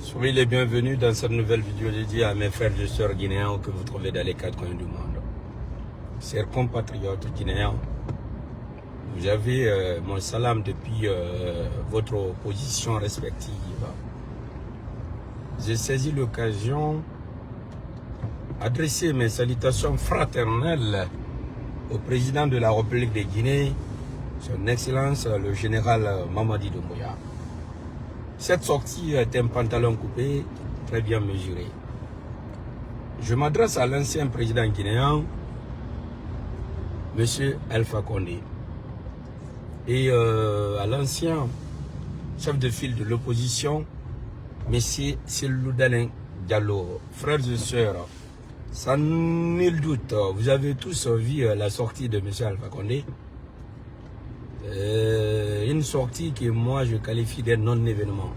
Soyez les bienvenus dans cette nouvelle vidéo dédiée à mes frères et sœurs guinéens que vous trouvez dans les quatre coins du monde. Chers compatriotes guinéens, vous avez mon salam depuis votre position respective. J'ai saisi l'occasion d'adresser mes salutations fraternelles au président de la République de Guinée, son Excellence le général Mamadi Doumbouya. Cette sortie est un pantalon coupé, très bien mesuré. Je m'adresse à l'ancien président guinéen, M. Alpha Condé, et à l'ancien chef de file de l'opposition, M. Cellou Dalein Diallo. Frères et sœurs, sans nul doute, vous avez tous vu la sortie de M. Alpha Condé. Une sortie que moi je qualifie d'un non-événement.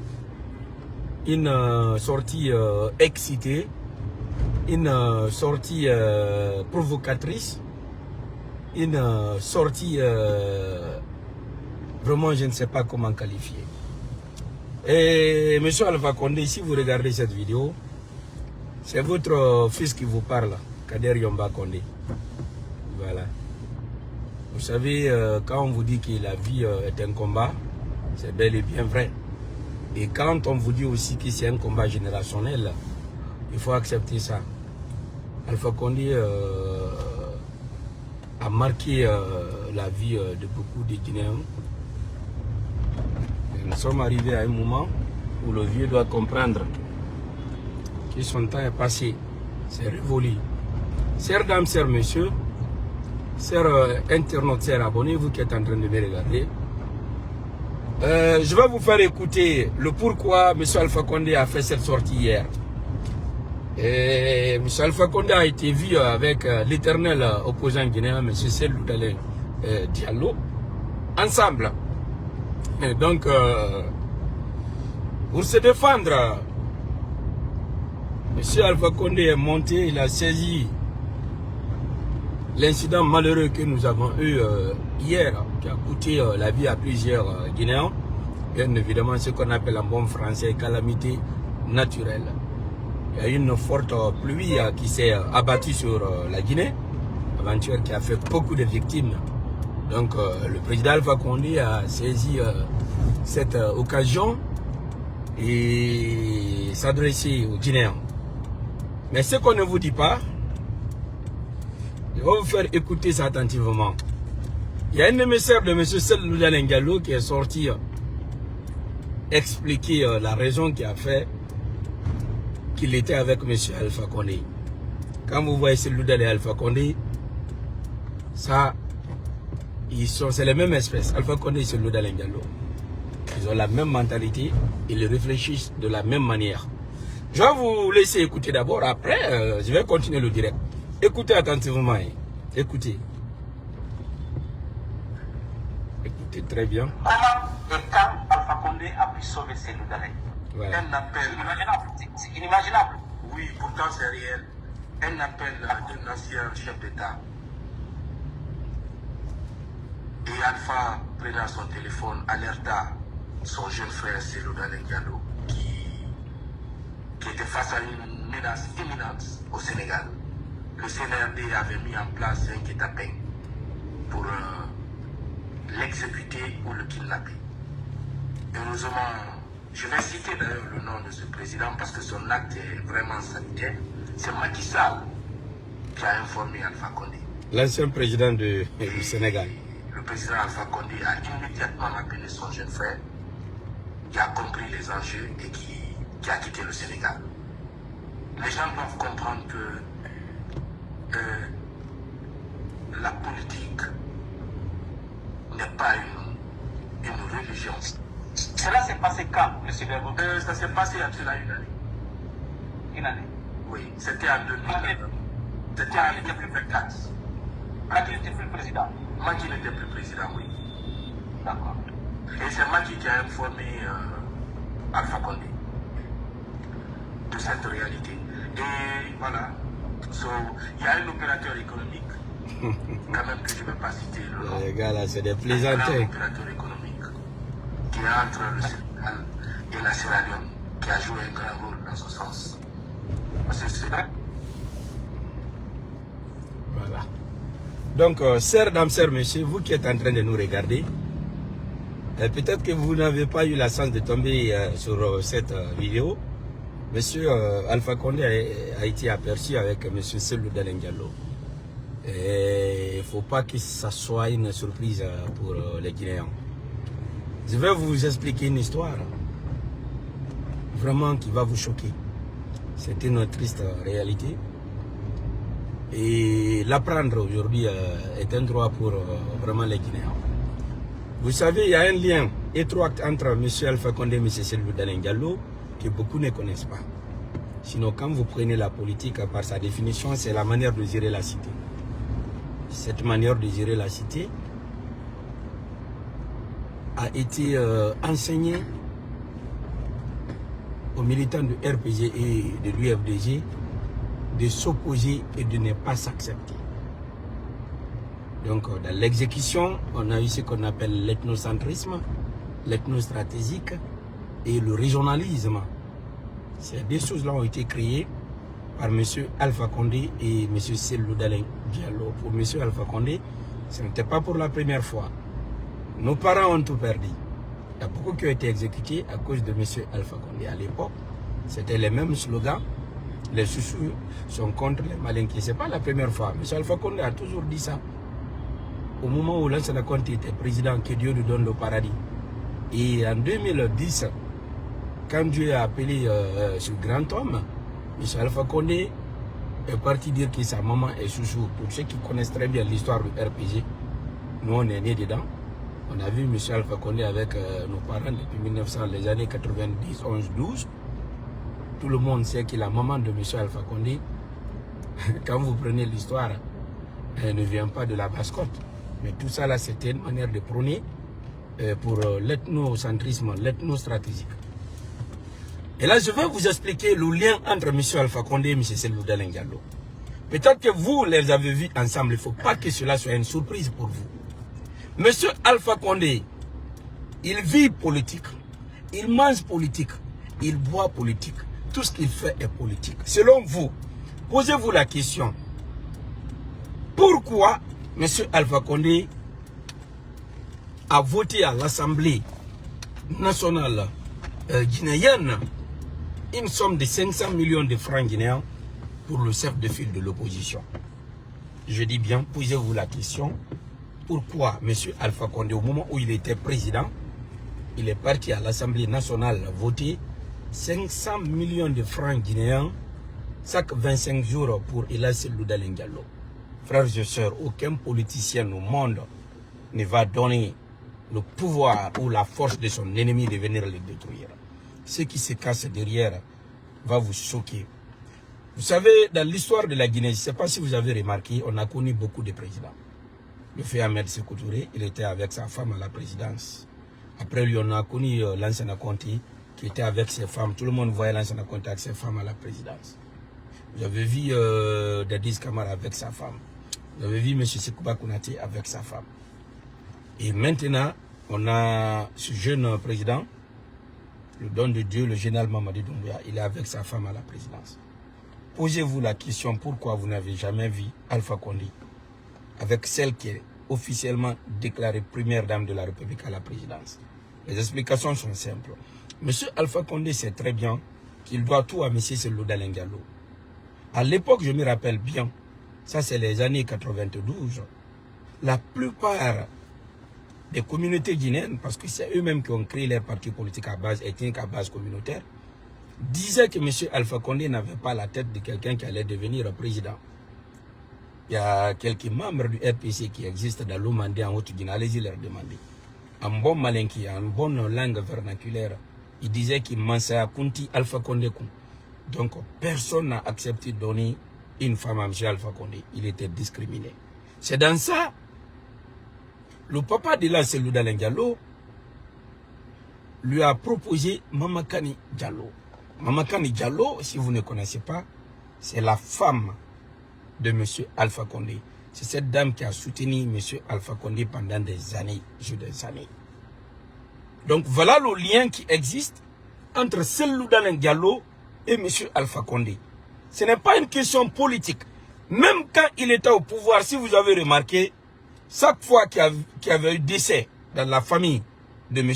Une sortie excitée, une sortie provocatrice, une sortie vraiment je ne sais pas comment qualifier. Et M. Alpha Condé, si vous regardez cette vidéo, c'est votre fils qui vous parle, Kader Yomba Condé. Voilà. Vous savez, quand on vous dit que la vie est un combat, c'est bel et bien vrai. Et quand on vous dit aussi que c'est un combat générationnel, il faut accepter ça. Alpha Condé a marqué la vie de beaucoup de Guinéens. Et nous sommes arrivés à un moment où le vieux doit comprendre que son temps est passé, c'est révolu. Chers dames, chers messieurs, chers internautes, chers abonnés, vous qui êtes en train de me regarder, je vais vous faire écouter le pourquoi M. Alpha Condé a fait cette sortie hier. Et M. Alpha Condé a été vu avec l'éternel opposant guinéen, M. Cellou Dalein Diallo, ensemble. Et donc, pour se défendre, M. Alpha Condé est monté, il a saisi l'incident malheureux que nous avons eu hier, qui a coûté la vie à plusieurs Guinéens, bien évidemment ce qu'on appelle en bon français calamité naturelle. Il y a eu une forte pluie qui s'est abattue sur la Guinée, aventure qui a fait beaucoup de victimes. Donc le président Alpha Condé a saisi cette occasion et s'adresser aux Guinéens. Mais ce qu'on ne vous dit pas, je vais vous faire écouter ça attentivement. Il y a un émissaire de M. Cellou Dalein Diallo qui est sorti expliquer la raison qui a fait qu'il était avec M. Alpha Condé. Quand vous voyez Cellou Dalein et Alpha Condé, ça, c'est les mêmes espèces. Alpha Condé et Cellou Dalein Diallo. Ils ont la même mentalité, ils réfléchissent de la même manière. Je vais vous laisser écouter d'abord, après je vais continuer le direct. Écoutez attentivement, écoutez. Écoutez très bien. Comment et quand Alpha Condé a pu sauver Cellou Dalein? Voilà. Un appel inimaginable. C'est inimaginable. Oui, pourtant c'est réel. Un appel d'un ancien chef d'État. Et Alpha, prenant son téléphone, alerta son jeune frère Cellou Dalein Diallo qui était face à une menace imminente au Sénégal. Le CNRD avait mis en place un guet-apens pour l'exécuter ou le kidnapper. Heureusement, je vais citer d'ailleurs le nom de ce président parce que son acte est vraiment sanitaire. C'est Macky Sall qui a informé Alpha Condé. L'ancien président du Sénégal. Le président Alpha Condé a immédiatement appelé son jeune frère qui a compris les enjeux et qui a quitté le Sénégal. Les gens doivent comprendre que la politique n'est pas une religion. Cela s'est passé quand, M. Bergo? Ça s'est passé il y a une année. Une année? Oui, c'était en 2000. C'était en 2024. Macky n'était plus président? Macky n'était plus président, oui. D'accord. Et c'est Macky qui a informé Alpha Condé de cette réalité. Et voilà. Il y a un opérateur économique, quand même que je ne vais pas citer le nom. Les gars là, c'est des plaisanteries. Un opérateur économique qui est entre le Sénégal et la Sierra Leone, qui a joué un grand dans ce sens. C'est cela. Voilà. Donc, chers dames, chers messieurs, vous qui êtes en train de nous regarder, peut-être que vous n'avez pas eu la chance de tomber sur cette vidéo. Monsieur Alpha Condé a été aperçu avec Monsieur Cellou Dalein Diallo. Et il ne faut pas que ça soit une surprise pour les Guinéens. Je vais vous expliquer une histoire vraiment qui va vous choquer. C'est une triste réalité. Et l'apprendre aujourd'hui est un droit pour vraiment les Guinéens. Vous savez, il y a un lien étroit entre M. Alpha Condé et M. Cellou Dalein Diallo que beaucoup ne connaissent pas. Sinon, quand vous prenez la politique, par sa définition, c'est la manière de gérer la cité. Cette manière de gérer la cité a été enseignée aux militants de RPG et de l'UFDG de s'opposer et de ne pas s'accepter. Donc, dans l'exécution, on a eu ce qu'on appelle l'ethnocentrisme, l'ethnostratégique et le régionalisme. Ces deux choses-là ont été créées par M. Alpha Condé et M. Cellou Dalein Diallo. Pour M. Alpha Condé, ce n'était pas pour la première fois. Nos parents ont tout perdu. Il y a beaucoup qui ont été exécutés à cause de M. Alpha Condé. À l'époque, c'était les mêmes slogans. Les Soussous sont contre les Malinqués. Ce n'est pas la première fois. M. Alpha Condé a toujours dit ça. Au moment où Lansana Conté était président, que Dieu lui donne le paradis. Et en 2010, quand Dieu a appelé ce grand homme, M. Alpha Condé est parti dire que sa maman est Soussou. Pour ceux qui connaissent très bien l'histoire du RPG, nous on est nés dedans. On a vu M. Alpha Condé avec nos parents depuis 1900, les années 90, 11, 12. Tout le monde sait que la maman de M. Alpha Condé, quand vous prenez l'histoire, elle ne vient pas de la basse-côte. Mais tout ça là, c'était une manière de prôner pour l'ethnocentrisme, l'ethnostratégique. Et là, je vais vous expliquer le lien entre M. Alpha Condé et M. Cellou Dalein Diallo. Peut-être que vous les avez vus ensemble. Il ne faut pas que cela soit une surprise pour vous. M. Alpha Condé, il vit politique, il mange politique, il boit politique. Tout ce qu'il fait est politique. Selon vous, posez-vous la question. Pourquoi M. Alpha Condé a voté à l'Assemblée nationale guinéenne une somme de 500 millions de francs guinéens pour le chef de file de l'opposition? Je dis bien, posez-vous la question. Pourquoi M. Alpha Condé, au moment où il était président, il est parti à l'Assemblée nationale voter 500 millions de francs guinéens chaque 25 jours pour Cellou Dalein Diallo? Frères et sœurs, aucun politicien au monde ne va donner le pouvoir ou la force de son ennemi de venir le détruire. Ce qui se cache derrière va vous choquer. Vous savez, dans l'histoire de la Guinée, je ne sais pas si vous avez remarqué, on a connu beaucoup de présidents. Le fait Ahmed Sékou Touré, il était avec sa femme à la présidence. Après lui, on a connu Lansana Conté, qui était avec ses femmes. Tout le monde voyait Lansana Conté avec ses femmes à la présidence. Vous avez vu Dadis Camara avec sa femme. Vous avez vu M. Sekouba Konaté avec sa femme. Et maintenant, on a ce jeune président, le don de Dieu, le général Mamadi Doumbouya, il est avec sa femme à la présidence. Posez-vous la question, pourquoi vous n'avez jamais vu Alpha Condé avec celle qui est officiellement déclarée première dame de la République à la présidence? Les explications sont simples. M. Alpha Condé sait très bien qu'il doit tout à M. Cellou Dalein Diallo. À l'époque, je me rappelle bien, ça c'est les années 92, la plupart des communautés guinéennes, parce que c'est eux-mêmes qui ont créé leur parti politique à base ethnique, à base communautaire, disaient que M. Alpha Condé n'avait pas la tête de quelqu'un qui allait devenir président. Il y a quelques membres du RPC qui existent dans l'Omandé en Haute-Guinée, allez-y leur demander. En bon malinki, en bonne langue vernaculaire, ils disaient qu'il Mansaya Kunti Alpha Condé. Donc personne n'a accepté de donner une femme à M. Alpha Condé. Il était discriminé. C'est dans ça, le papa de Cellou Dalein Diallo lui a proposé Mamakani Diallo. Mamakani Diallo, si vous ne connaissez pas, c'est la femme de M. Alpha Condé. C'est cette dame qui a soutenu M. Alpha Condé pendant des années, des années. Donc voilà le lien qui existe entre Cellou Dalein Diallo et M. Alpha Condé. Ce n'est pas une question politique. Même quand il était au pouvoir, si vous avez remarqué, chaque fois qu'il y avait eu décès dans la famille de M.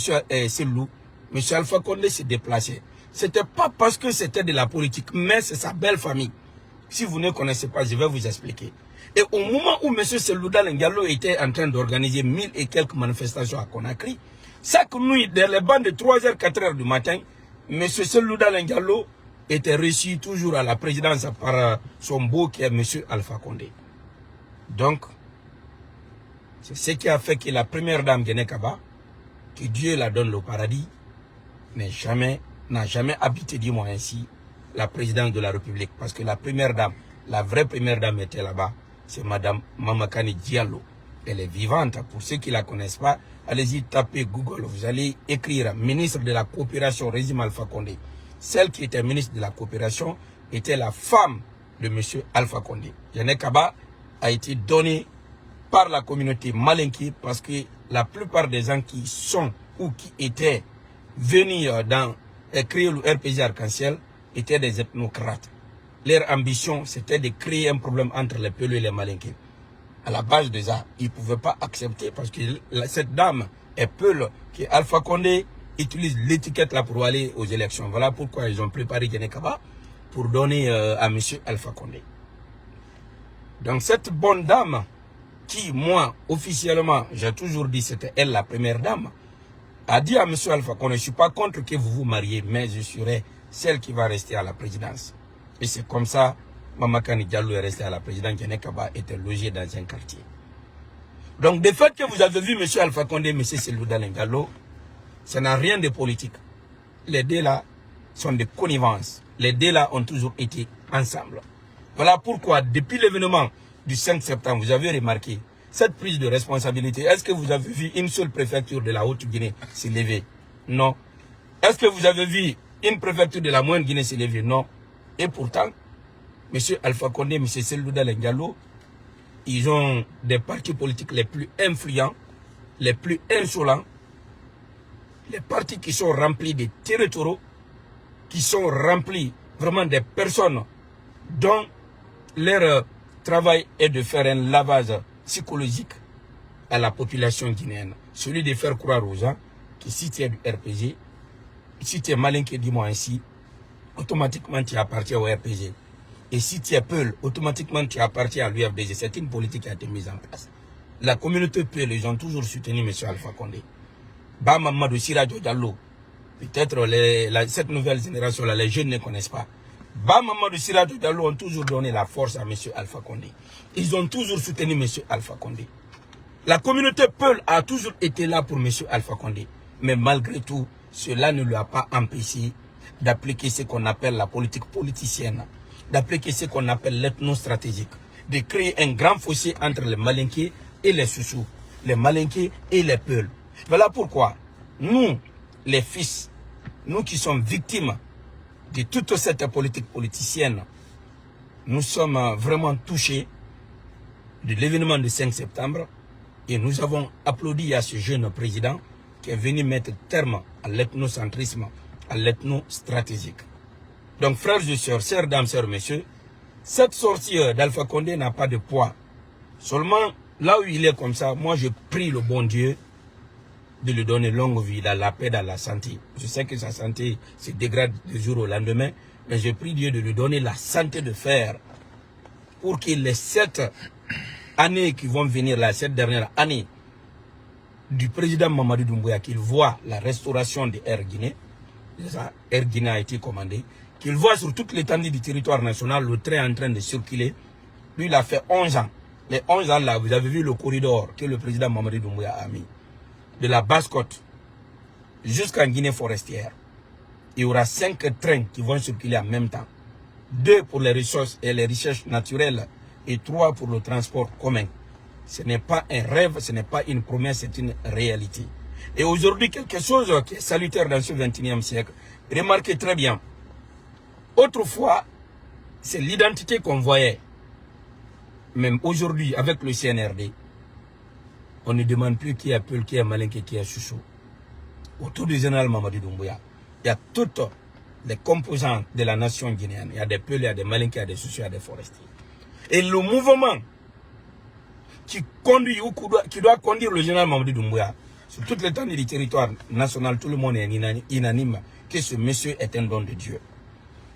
Selou, M. Alpha Condé s'est déplacé. Ce n'était pas parce que c'était de la politique, mais c'est sa belle famille. Si vous ne connaissez pas, je vais vous expliquer. Et au moment où M. Selou Dalein Diallo était en train d'organiser 1000 et quelques manifestations à Conakry, chaque nuit, dans les bancs de 3h, 4h du matin, M. Selou Dalein Diallo était reçu toujours à la présidence par son beau qui est M. Alpha Condé. Donc, c'est ce qui a fait que la première dame Guinée Kaba, que Dieu la donne le paradis, n'a jamais habité, dis-moi ainsi, la présidence de la République. Parce que la première dame, la vraie première dame était là-bas, c'est Madame Mamakani Diallo. Elle est vivante. Pour ceux qui ne la connaissent pas, allez-y, tapez Google. Vous allez écrire ministre de la coopération, régime Alpha Condé. Celle qui était ministre de la coopération était la femme de M. Alpha Condé. Guinée Kaba a été donnée par la communauté malinké parce que la plupart des gens qui sont ou qui étaient venus dans créer le RPG Arc-en-Ciel étaient des ethnocrates. Leur ambition, c'était de créer un problème entre les Peulh et les Malinké. À la base de ça, ils ne pouvaient pas accepter parce que cette dame est Peulh, que Alpha Condé utilise l'étiquette là pour aller aux élections. Voilà pourquoi ils ont préparé Guinée Kaba pour donner à M. Alpha Condé. Donc cette bonne dame, qui moi, officiellement, j'ai toujours dit c'était elle la première dame, a dit à M. Alpha Condé, je ne suis pas contre que vous vous mariez, mais je serai celle qui va rester à la présidence. Et c'est comme ça, Mamakani Diallo est resté à la présidence, Guinée Kaba était logé dans un quartier. Donc, de fait que vous avez vu M. Alpha Condé, M. Selou Dalein Diallo, ça n'a rien de politique. Les deux là sont de connivence. Les deux là ont toujours été ensemble. Voilà pourquoi, depuis l'événement du 5 septembre, vous avez remarqué cette prise de responsabilité. Est-ce que vous avez vu une seule préfecture de la Haute-Guinée se lever? Non. Est-ce que vous avez vu une préfecture de la Moyenne-Guinée se lever? Non. Et pourtant, M. Alpha Condé, M. Selou Dalein Diallo, ils ont des partis politiques les plus influents, les plus insolents, les partis qui sont remplis de territoriaux, qui sont remplis vraiment des personnes dont leur travail est de faire un lavage psychologique à la population guinéenne. Celui de faire croire aux gens que si tu es du RPG, si tu es malinké, dis-moi ainsi, automatiquement tu appartiens au RPG. Et si tu es Peulh, automatiquement tu appartiens à l'UFDG. C'est une politique qui a été mise en place. La communauté Peulh, ils ont toujours soutenu M. Alpha Condé. Ba Mamadou Sirajo Diallo, peut-être cette nouvelle génération-là, les jeunes ne connaissent pas. Ba Mamadou Sirajo Diallo ont toujours donné la force à M. Alpha Condé. Ils ont toujours soutenu M. Alpha Condé. La communauté Peulh a toujours été là pour M. Alpha Condé. Mais malgré tout, cela ne lui a pas empêché d'appliquer ce qu'on appelle la politique politicienne, d'appliquer ce qu'on appelle l'ethno-stratégique, de créer un grand fossé entre les Malinké et les Soussous, les Malinké et les Peulh. Voilà pourquoi nous, les fils, nous qui sommes victimes de toute cette politique politicienne, nous sommes vraiment touchés de l'événement du 5 septembre et nous avons applaudi à ce jeune président qui est venu mettre terme à l'ethnocentrisme, à l'ethno-stratégique. Donc frères et sœurs, chères dames, chers messieurs, cette sortie d'Alpha Condé n'a pas de poids. Seulement, là où il est comme ça, moi je prie le bon Dieu de lui donner longue vie, dans la paix, dans la santé. Je sais que sa santé se dégrade du jour au lendemain, mais je prie Dieu de lui donner la santé de fer pour que les 7 années qui vont venir, la 7 dernières années du président Mamadou Doumbouya, qu'il voit la restauration de Air Guinée. Air Guinée a été commandé, qu'il voit sur toute l'étendue du territoire national le train en train de circuler. Lui, il a fait 11 ans. Les 11 ans là, vous avez vu le corridor que le président Mamadou Doumbouya a mis. De la Basse-Côte jusqu'en Guinée forestière. Il y aura 5 trains qui vont circuler en même temps. 2 pour les ressources et les recherches naturelles et 3 pour le transport commun. Ce n'est pas un rêve, ce n'est pas une promesse, c'est une réalité. Et aujourd'hui, quelque chose qui est salutaire dans ce 21e siècle, remarquez très bien. Autrefois, c'est l'identité qu'on voyait. Même aujourd'hui, avec le CNRD, on ne demande plus qui est Peulh, qui est Malinké, qui est Soussou. Autour du général Mamadou Doumbouya, il y a toute les composantes de la nation guinéenne. Il y a des Peuls, il y a des Malinqués, il y a des Soucieux, il y a des Forestiers. Et le mouvement qui conduit ou qui doit conduire le général Mamadi Doumbouya sur toute l'étendue du territoire national, tout le monde est unanime que ce monsieur est un don de Dieu.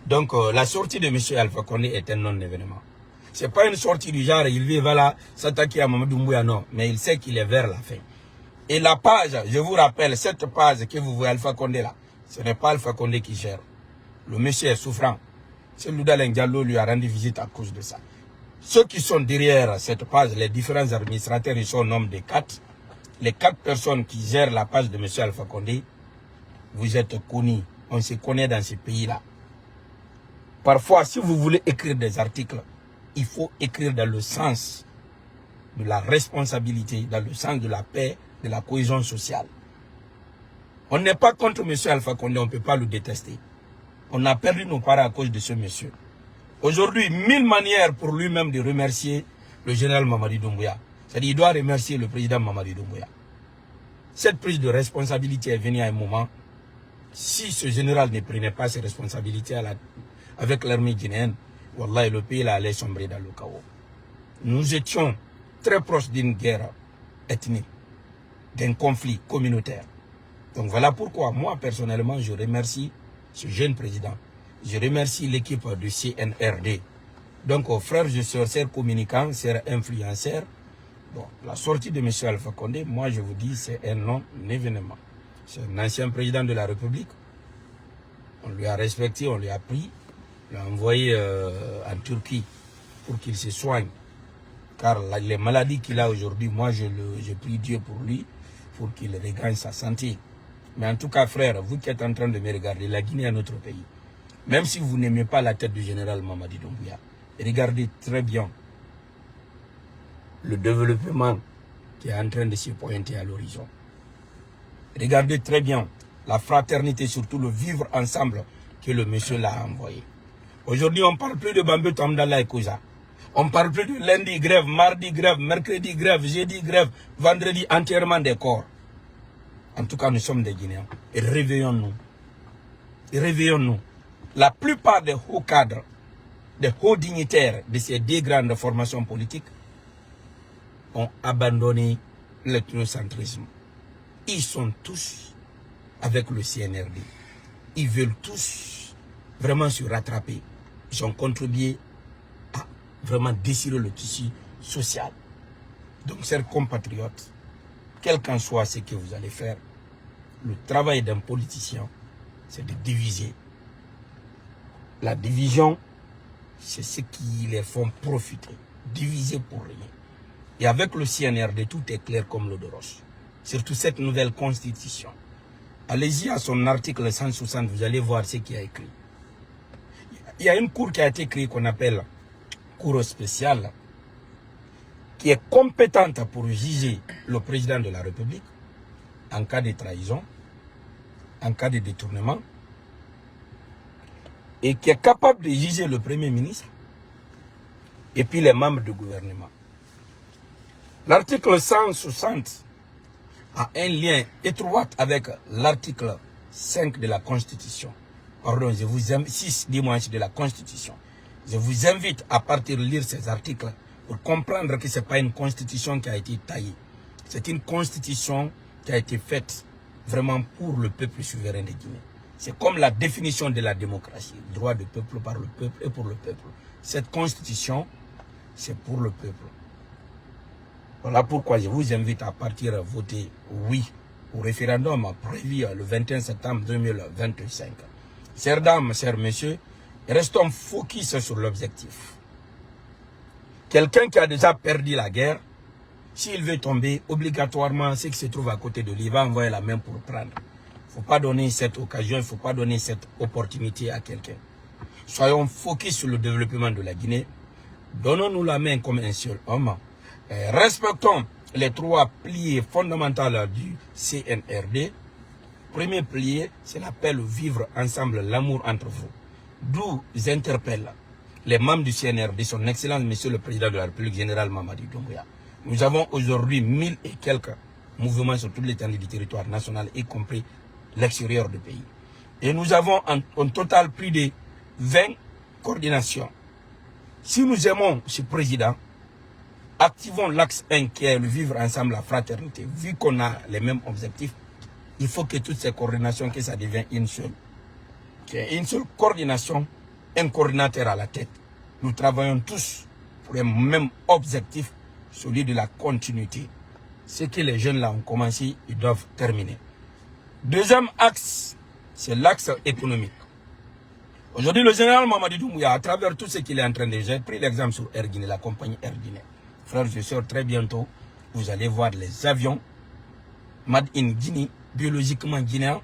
Donc la sortie de monsieur Alpha Condé est un non-événement. Ce n'est pas une sortie du genre, il va là s'attaquer à Mamadi Doumbouya, non. Mais il sait qu'il est vers la fin. Et la page, je vous rappelle, cette page que vous voyez Alpha Condé là, ce n'est pas Alpha Condé qui gère. Le monsieur est souffrant. C'est Loudalen Diallo lui a rendu visite à cause de ça. Ceux qui sont derrière cette page, les différents administrateurs, ils sont au nombre de 4. Les 4 personnes qui gèrent la page de M. Alpha Condé, vous êtes connus. On se connaît dans ces pays-là. Parfois, si vous voulez écrire des articles, il faut écrire dans le sens de la responsabilité, dans le sens de la paix, de la cohésion sociale. On n'est pas contre M. Alpha Condé, on ne peut pas le détester. On a perdu nos parents à cause de ce monsieur. Aujourd'hui, 1000 manières pour lui-même de remercier le général Mamadi Doumbouya. C'est-à-dire qu'il doit remercier le président Mamadi Doumbouya. Cette prise de responsabilité est venue à un moment. Si ce général ne prenait pas ses responsabilités avec l'armée guinéenne, Wallah, le pays là allait sombrer dans le chaos. Nous étions très proches d'une guerre ethnique, d'un conflit communautaire. Donc voilà pourquoi moi personnellement je remercie ce jeune président. Je remercie l'équipe du CNRD. Donc aux frères et sœurs communicants, sœurs influenceurs, bon, la sortie de M. Alpha Condé, moi je vous dis, c'est un non-événement. C'est un ancien président de la République. On lui a respecté, on lui a pris, on l'a envoyé en Turquie pour qu'il se soigne. Car les maladies qu'il a aujourd'hui, moi je prie Dieu pour lui, pour qu'il regagne sa santé. Mais en tout cas, frère, vous qui êtes en train de me regarder, la Guinée est notre pays. Même si vous n'aimez pas la tête du général Mamadi Doumbouya, regardez très bien le développement qui est en train de se pointer à l'horizon. Regardez très bien la fraternité, surtout le vivre ensemble que le monsieur l'a envoyé. Aujourd'hui, on ne parle plus de Bambé Tamdala et Kouza. On ne parle plus de lundi grève, mardi grève, mercredi grève, jeudi grève, vendredi enterrement des corps. En tout cas, nous sommes des Guinéens. Et réveillons-nous. Réveillons-nous. La plupart des hauts cadres, des hauts dignitaires de ces 2 grandes formations politiques ont abandonné l'ethnocentrisme. Ils sont tous avec le CNRD. Ils veulent tous vraiment se rattraper. Ils ont contribué à vraiment desserrer le tissu social. Donc, chers compatriotes, quel qu'en soit ce que vous allez faire, le travail d'un politicien, c'est de diviser. La division, c'est ce qui les font profiter. Diviser pour rien. Et avec le CNRD, tout est clair comme l'eau de roche. Surtout cette nouvelle constitution. Allez-y à son article 160, vous allez voir ce qu'il y a écrit. Il y a une cour qui a été créée qu'on appelle cour spéciale, qui est compétente pour juger le président de la République en cas de trahison, en cas de détournement, et qui est capable de juger le Premier ministre et puis les membres du gouvernement. L'article 160 a un lien étroit avec l'article 5 de la Constitution. Pardon, je vous invite, 6 dimanches de la Constitution. Je vous invite à partir lire ces articles pour comprendre que ce n'est pas une constitution qui a été taillée. C'est une constitution qui a été faite vraiment pour le peuple souverain de Guinée. C'est comme la définition de la démocratie, droit du peuple par le peuple et pour le peuple. Cette constitution, c'est pour le peuple. Voilà pourquoi je vous invite à partir à voter oui au référendum prévu le 21 septembre 2025. Chères dames, chers messieurs, restons focus sur l'objectif. Quelqu'un qui a déjà perdu la guerre, s'il veut tomber, obligatoirement, ce qui se trouve à côté de lui va envoyer la main pour prendre. Il ne faut pas donner cette occasion, il ne faut pas donner cette opportunité à quelqu'un. Soyons focus sur le développement de la Guinée. Donnons-nous la main comme un seul homme. Respectons les 3 piliers fondamentaux du CNRD. Premier pilier, c'est l'appel vivre ensemble, l'amour entre vous. D'où j'interpelle les membres du CNRD, son Excellence, Monsieur le Président de la République, Général Mamadi Doumbouya. Nous avons aujourd'hui 1000 et quelques mouvements sur toute l'étendue du territoire national, y compris l'extérieur du pays. Et nous avons en total plus de 20 coordinations. Si nous aimons ce président, activons l'axe 1 qui est le vivre ensemble, la fraternité. Vu qu'on a les mêmes objectifs, il faut que toutes ces coordinations, que ça devienne une seule. Qu'il y ait une seule coordination, un coordinateur à la tête. Nous travaillons tous pour un même objectif, celui de la continuité. Ce que les jeunes là ont commencé, ils doivent terminer. Deuxième axe, c'est l'axe économique. Aujourd'hui, le général Mamadi Doumbouya, à travers tout ce qu'il est en train de faire, j'ai pris l'exemple sur Air Guinée, la compagnie Air Guinée. Frères et sœurs, très bientôt, vous allez voir les avions Made in Guinée, biologiquement guinéens,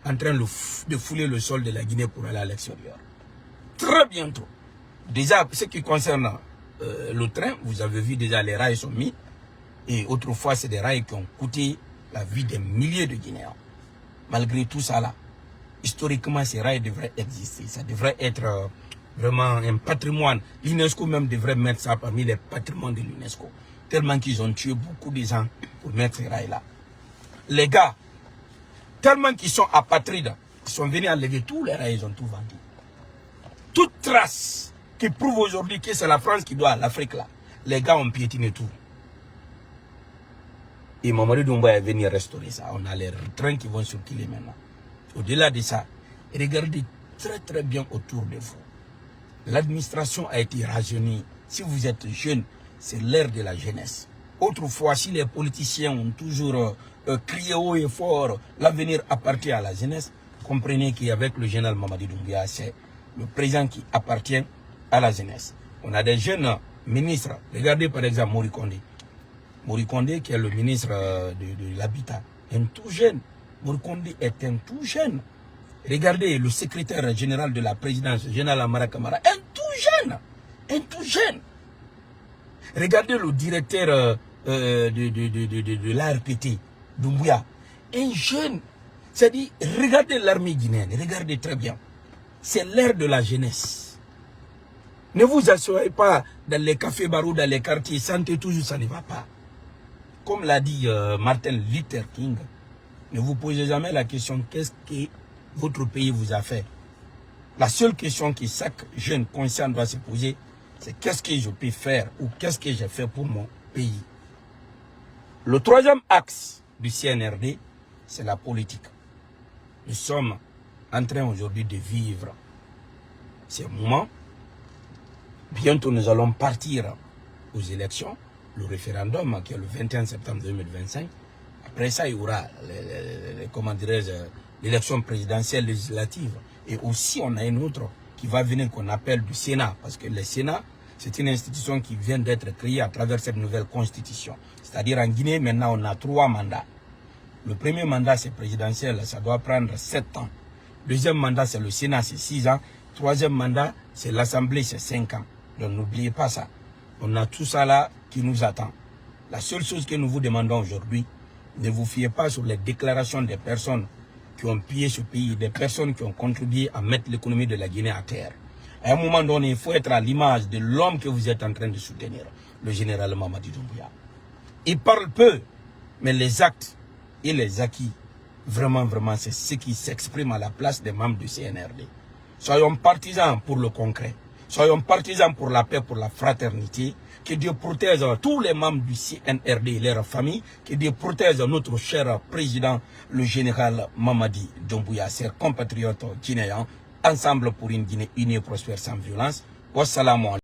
en train de fouler le sol de la Guinée pour aller à l'extérieur. Très bientôt. Déjà, ce qui concerne le train, vous avez vu déjà les rails sont mis. Et autrefois, c'est des rails qui ont coûté la vie des milliers de Guinéens. Malgré tout ça là, historiquement, ces rails devraient exister. Ça devrait être vraiment un patrimoine. L'UNESCO même devrait mettre ça parmi les patrimoines de l'UNESCO. Tellement qu'ils ont tué beaucoup de gens pour mettre ces rails là. Les gars, tellement qu'ils sont apatrides, ils sont venus enlever tous les rails, ils ont tout vendu. Toute trace qui prouve aujourd'hui que c'est la France qui doit à l'Afrique là, les gars ont piétiné tout. Et Mamadi Doumbouya est venu restaurer ça. On a les trains qui vont circuler maintenant. Au-delà de ça, regardez très bien autour de vous. L'administration a été rajeunie. Si vous êtes jeune, c'est l'ère de la jeunesse. Autrefois, si les politiciens ont toujours crié haut et fort, l'avenir appartient à la jeunesse, comprenez qu'avec le général Mamadi Doumbouya, c'est le président qui appartient à la jeunesse. On a des jeunes ministres. Regardez par exemple Mori Kondé. Mori Kondé qui est le ministre de l'Habitat. Un tout jeune. Mori Kondé est un tout jeune. Regardez le secrétaire général de la présidence, le général Amara Kamara. Un tout jeune. Un tout jeune. Regardez le directeur de l'ARPT, Doumbouya. Un jeune. C'est-à-dire, regardez l'armée guinéenne. Regardez très bien. C'est l'ère de la jeunesse. Ne vous assurez pas dans les cafés barreaux, dans les quartiers, sentez toujours, ça ne va pas. Comme l'a dit Martin Luther King, ne vous posez jamais la question qu'est-ce que votre pays vous a fait. La seule question que chaque jeune conscient doit se poser, c'est qu'est-ce que je peux faire ou qu'est-ce que j'ai fait pour mon pays. Le troisième axe du CNRD, c'est la politique. Nous sommes en train aujourd'hui de vivre ces moments. Bientôt nous allons partir aux élections. Le référendum qui est le 21 septembre 2025. Après ça, il y aura l'élection présidentielle législative. Et aussi, on a une autre qui va venir qu'on appelle du Sénat. Parce que le Sénat, c'est une institution qui vient d'être créée à travers cette nouvelle constitution. C'est-à-dire en Guinée, maintenant, on a 3 mandats. Le premier mandat, c'est présidentiel, ça doit prendre 7 ans. Deuxième mandat, c'est le Sénat, c'est 6 ans. Troisième mandat, c'est l'Assemblée, c'est 5 ans. Donc n'oubliez pas ça. On a tout ça là qui nous attend. La seule chose que nous vous demandons aujourd'hui, ne vous fiez pas sur les déclarations des personnes qui ont pillé ce pays, des personnes qui ont contribué à mettre l'économie de la Guinée à terre. À un moment donné, il faut être à l'image de l'homme que vous êtes en train de soutenir, le général Mamadi Doumbouya. Il parle peu, mais les actes et les acquis, vraiment, c'est ce qui s'exprime à la place des membres du CNRD. Soyons partisans pour le concret. Soyons partisans pour la paix, pour la fraternité. Que Dieu protège tous les membres du CNRD et leurs familles. Que Dieu protège notre cher président, le général Mamadi Doumbouya, ses compatriotes guinéens, ensemble pour une Guinée unie et prospère sans violence. Wassalamu alaikum.